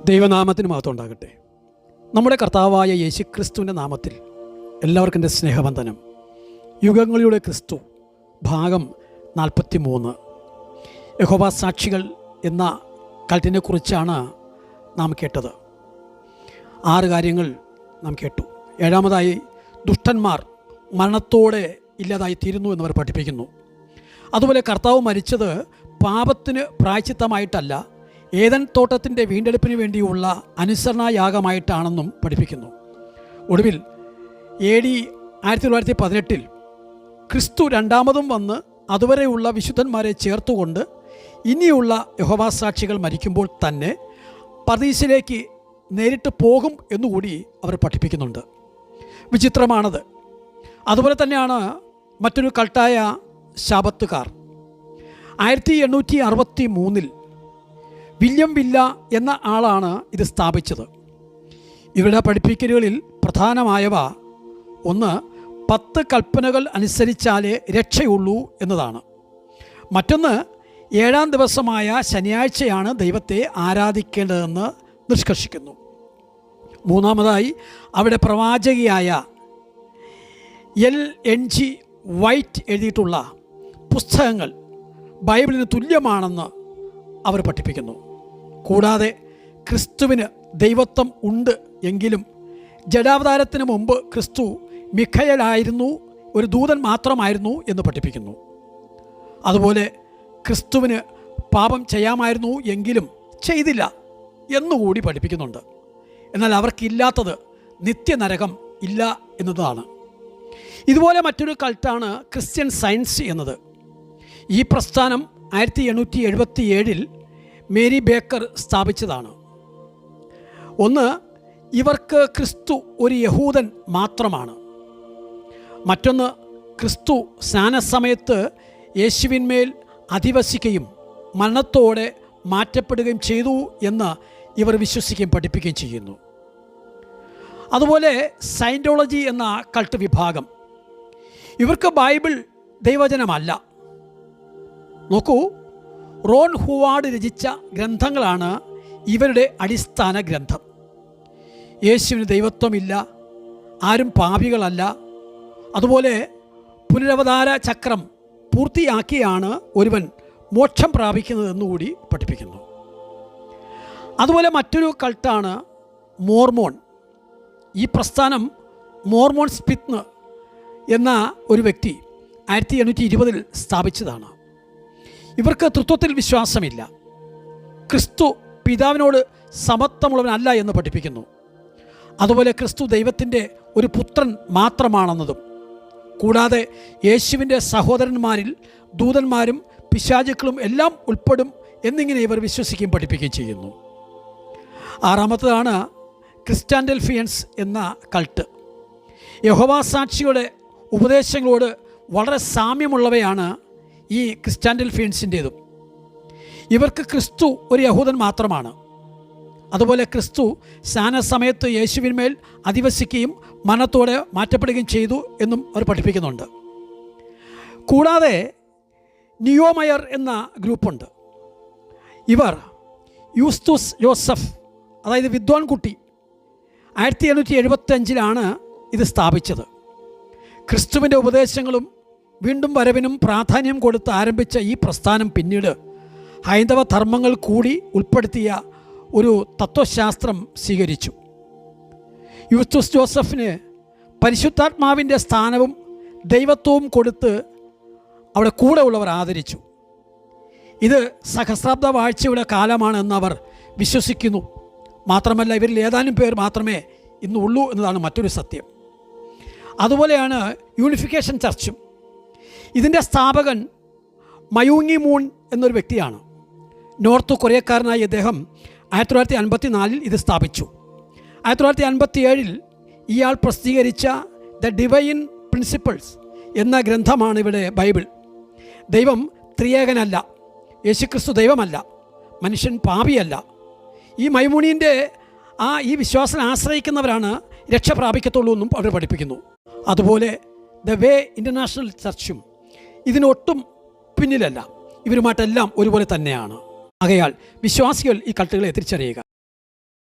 ദൈവനാമത്തിന് മഹത്വം ഉണ്ടാകട്ടെ. നമ്മുടെ കർത്താവായ യേശുക്രിസ്തുവിൻ്റെ നാമത്തിൽ എല്ലാവർക്കും എൻ്റെ സ്നേഹവന്ദനം. യുഗങ്ങളിലൂടെ ക്രിസ്തു ഭാഗം 43. യഹോവ സാക്ഷികൾ എന്ന കൾട്ടിനെക്കുറിച്ചാണ് നാം കേട്ടത്. 6 കാര്യങ്ങൾ നാം കേട്ടു. 7-മതായി ദുഷ്ടന്മാർ മരണത്തോടെ ഇല്ലാതായി തീരുന്നു എന്നവർ പഠിപ്പിക്കുന്നു. അതുപോലെ കർത്താവ് മരിച്ചത് പാപത്തിന് പ്രായശ്ചിത്തമായിട്ടല്ല, ഏദൻ തോട്ടത്തിൻ്റെ വീണ്ടെടുപ്പിന് വേണ്ടിയുള്ള അനുസരണയാഗമായിട്ടാണെന്നും പഠിപ്പിക്കുന്നു. ഒടുവിൽ AD 1918 ക്രിസ്തു രണ്ടാമതും വന്ന് അതുവരെയുള്ള വിശുദ്ധന്മാരെ ചേർത്തുകൊണ്ട് ഇനിയുള്ള യഹോവ സാക്ഷികൾ മരിക്കുമ്പോൾ തന്നെ പർദീസിലേക്ക് നേരിട്ട് പോകും എന്നുകൂടി അവർ പഠിപ്പിക്കുന്നുണ്ട്. വിചിത്രമാണത്. അതുപോലെ തന്നെയാണ് മറ്റൊരു കൾട്ടായ ശാബത്തുകാർ. 1863 വില്യം വില്ല എന്ന ആളാണ് ഇത് സ്ഥാപിച്ചത്. ഇവരുടെ പഠിപ്പിക്കലുകളിൽ പ്രധാനമായവ 1, 10 കൽപ്പനകൾ അനുസരിച്ചാലേ രക്ഷയുള്ളൂ എന്നതാണ്. മറ്റൊന്ന്, 7-ാം ദിവസമായ ശനിയാഴ്ചയാണ് ദൈവത്തെ ആരാധിക്കേണ്ടതെന്ന് നിഷ്കർഷിക്കുന്നു. 3-മതായി അവിടെ പ്രവാചകിയായ LNG വൈറ്റ് എഴുതിയിട്ടുള്ള പുസ്തകങ്ങൾ ബൈബിളിന് തുല്യമാണെന്ന് അവർ പഠിപ്പിക്കുന്നു. കൂടാതെ ക്രിസ്തുവിന് ദൈവത്വം ഉണ്ട് എങ്കിലും ജഡാവതാരത്തിന് മുമ്പ് ക്രിസ്തു മിഖായേലായിരുന്നു, ഒരു ദൂതൻ മാത്രമായിരുന്നു എന്ന് പഠിപ്പിക്കുന്നു. അതുപോലെ ക്രിസ്തുവിന് പാപം ചെയ്യാമായിരുന്നു എങ്കിലും ചെയ്തില്ല എന്നുകൂടി പഠിപ്പിക്കുന്നുണ്ട്. എന്നാൽ അവർക്കില്ലാത്തത് നിത്യനരകം ഇല്ല എന്നതാണ്. ഇതുപോലെ മറ്റൊരു കൾട്ടാണ് ക്രിസ്ത്യൻ സയൻസ് എന്നത്. ഈ പ്രസ്ഥാനം 1877 മേരി ബേക്കർ സ്ഥാപിച്ചതാണ്. 1, ഇവർക്ക് ക്രിസ്തു ഒരു യഹൂദൻ മാത്രമാണ്. മറ്റൊന്ന്, ക്രിസ്തു സ്നാനസമയത്ത് യേശുവിന്മേൽ അധിവസിക്കുകയും മരണത്തോടെ മാറ്റപ്പെടുകയും ചെയ്തു എന്ന് ഇവർ വിശ്വസിക്കുകയും പഠിപ്പിക്കുകയും ചെയ്യുന്നു. അതുപോലെ സയൻറ്റോളജി എന്ന കൾട്ട് വിഭാഗം, ഇവർക്ക് ബൈബിൾ ദൈവവചനമല്ല. നോക്കൂ, റോൺ ഹുവാർഡ് രചിച്ച ഗ്രന്ഥങ്ങളാണ് ഇവരുടെ അടിസ്ഥാന ഗ്രന്ഥം. യേശുവിന് ദൈവത്വമില്ല, ആരും പാപികളല്ല, അതുപോലെ പുനരവതാര ചക്രം പൂർത്തിയാക്കിയാണ് ഒരുവൻ മോക്ഷം പ്രാപിക്കുന്നതെന്നുകൂടി പഠിപ്പിക്കുന്നു. അതുപോലെ മറ്റൊരു കൾട്ടാണ് മോർമോൺ. ഈ പ്രസ്ഥാനം മോർമോൺ സ്പിത്ന് എന്ന ഒരു വ്യക്തി 1820 സ്ഥാപിച്ചതാണ്. ഇവർക്ക് തൃത്വത്തിൽ വിശ്വാസമില്ല, ക്രിസ്തു പിതാവിനോട് സമത്വമുള്ളവനല്ല എന്ന് പഠിപ്പിക്കുന്നു. അതുപോലെ ക്രിസ്തു ദൈവത്തിൻ്റെ ഒരു പുത്രൻ മാത്രമാണെന്നതും, കൂടാതെ യേശുവിൻ്റെ സഹോദരന്മാരിൽ ദൂതന്മാരും പിശാചുക്കളും എല്ലാം ഉൾപ്പെടും എന്നിങ്ങനെ ഇവർ വിശ്വസിക്കുകയും പഠിപ്പിക്കുകയും ചെയ്യുന്നു. 6-മത്തേതാണ് ക്രിസ്റ്റാൻഡൽഫിയൻസ് എന്ന കൾട്ട്. യഹോവ സാക്ഷിയുടെ ഉപദേശങ്ങളോട് വളരെ സാമ്യമുള്ളവയാണ് ഈ ക്രിസ്റ്റാൻഡൽഫിയൻസിൻ്റേതും. ഇവർക്ക് ക്രിസ്തു ഒരു യഹൂദൻ മാത്രമാണ്. അതുപോലെ ക്രിസ്തു സ്നാനസമയത്ത് യേശുവിന്മേൽ അധിവസിക്കുകയും മരണത്തോടെ മാറ്റപ്പെടുകയും ചെയ്തു എന്നും അവർ പഠിപ്പിക്കുന്നുണ്ട്. കൂടാതെ നിയോമയർ എന്ന ഗ്രൂപ്പുണ്ട്. ഇവർ യൂസ്തുസ് ജോസഫ്, അതായത് വിദ്വാൻകുട്ടി, 1875 ഇത് സ്ഥാപിച്ചത്. ക്രിസ്തുവിൻ്റെ ഉപദേശങ്ങളും വീണ്ടും വരവിനും പ്രാധാന്യം കൊടുത്ത് ആരംഭിച്ച ഈ പ്രസ്ഥാനം പിന്നീട് ഹൈന്ദവ ധർമ്മങ്ങൾ കൂടി ഉൾപ്പെടുത്തിയ ഒരു തത്വശാസ്ത്രം സ്വീകരിച്ചു. യൂസ്തുസ് ജോസഫിന് പരിശുദ്ധാത്മാവിൻ്റെ സ്ഥാനവും ദൈവത്വവും കൊടുത്ത് അവിടെ കൂടെ ഉള്ളവർ ആദരിച്ചു. ഇത് സഹസ്രാബ്ദ വാഴ്ചയുടെ കാലമാണെന്ന് അവർ വിശ്വസിക്കുന്നു. മാത്രമല്ല, ഇവരിൽ ഏതാനും പേർ മാത്രമേ ഇന്നുള്ളൂ എന്നതാണ് മറ്റൊരു സത്യം. അതുപോലെയാണ് യൂണിഫിക്കേഷൻ ചർച്ചും. ഇതിൻ്റെ സ്ഥാപകൻ മയൂങ്ങി മൂൺ എന്നൊരു വ്യക്തിയാണ്. നോർത്ത് കൊറിയക്കാരനായ ഇദ്ദേഹം 1954 ഇത് സ്ഥാപിച്ചു. 1957 ഇയാൾ പ്രസിദ്ധീകരിച്ച ദ ഡിവൈൻ പ്രിൻസിപ്പിൾസ് എന്ന ഗ്രന്ഥമാണ് ഇവിടെ ബൈബിൾ. ദൈവം ത്രിയേകനല്ല, യേശുക്രിസ്തു ദൈവമല്ല, മനുഷ്യൻ പാപിയല്ല. ഈ മൈമൂണിൻ്റെ ഈ വിശ്വാസം ആശ്രയിക്കുന്നവരാണ് രക്ഷ പ്രാപിക്കത്തുള്ളൂ എന്നും അവർ പഠിപ്പിക്കുന്നു. അതുപോലെ ദ വേ ഇൻ്റർനാഷണൽ ചർച്ചും ഇതിനൊട്ടും പിന്നിലല്ല, ഇവരുമായിട്ടെല്ലാം ഒരുപോലെ തന്നെയാണ്. ആകയാൽ വിശ്വാസികൾ ഈ കൾട്ടുകളെ തിരിച്ചറിയുക.